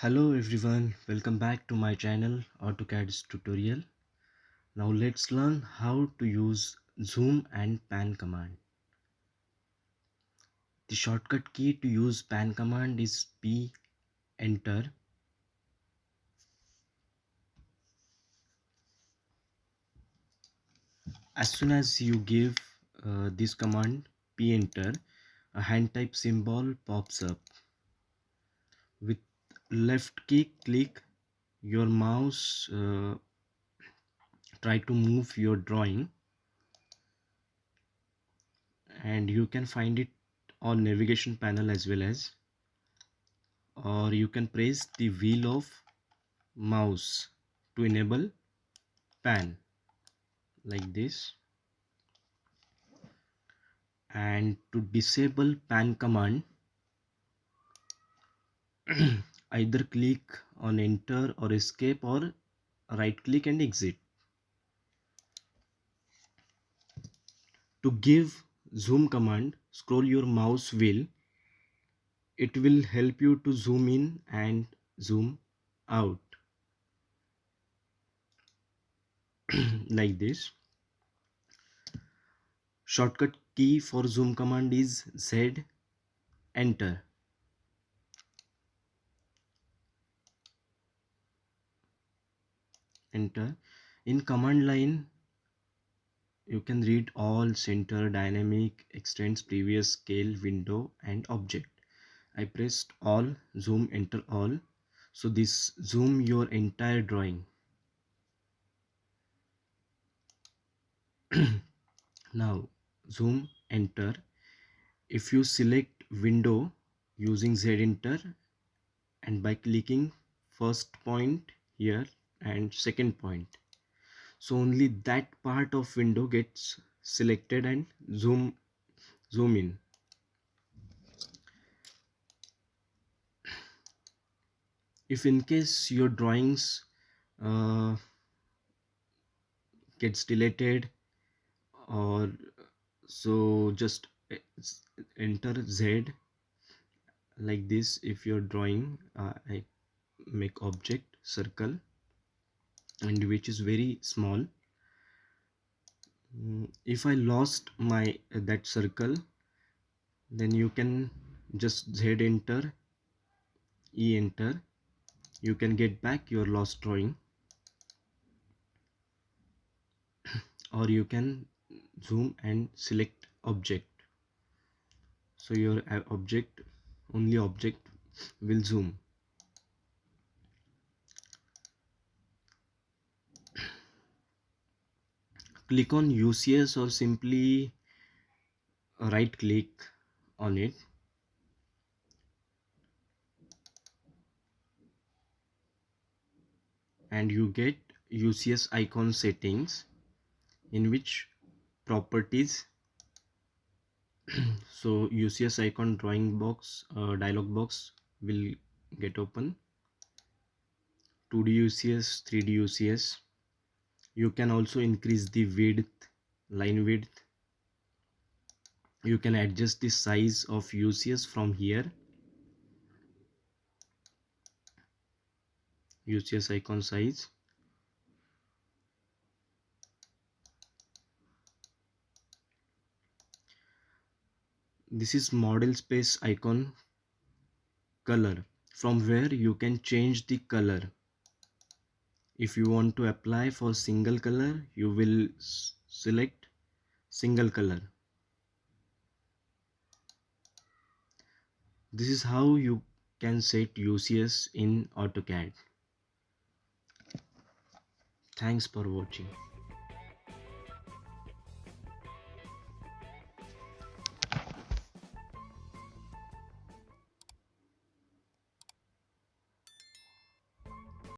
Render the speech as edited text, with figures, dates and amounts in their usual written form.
Hello everyone, welcome back to my channel AutoCAD's tutorial. Now let's learn how to use zoom and pan command. The shortcut key to use pan command is P enter. As soon as you give this command P enter, a hand type symbol pops up. With left key click your mouse, try to move your drawing, and you can find it on navigation panel as well as, or you can press the wheel of mouse to enable pan like this. And to disable pan command, either click on enter or escape, or right click and exit. To give zoom command, scroll your mouse wheel. It will help you to zoom in and zoom out like this. Shortcut key for zoom command is Z enter. Enter. In command line you can read all, center, dynamic, extends, previous, scale, window and object. I pressed all, zoom, enter all. So this zoom your entire drawing. Now zoom, enter. If you select window using Z enter, and by clicking first point here and second point, so only that part of window gets selected and zoom in. If in case your drawings gets deleted, or so just enter Z like this. If you're drawing, I make object circle, and which is very small. If I lost my that circle, then you can just Z enter, E enter. You can get back your lost drawing, or you can zoom and select object. So your object, only object will zoom. Click on UCS or simply right click on it. And you get UCS icon settings, in which properties. So UCS icon drawing box, dialog box will get open. 2D UCS, 3D UCS. You can also increase the width, line width. You can adjust the size of UCS from here. UCS icon size. This is model space icon color, from where you can change the color. If you want to apply for single color, you will select single color. This is how you can set UCS in AutoCAD. Thanks for watching.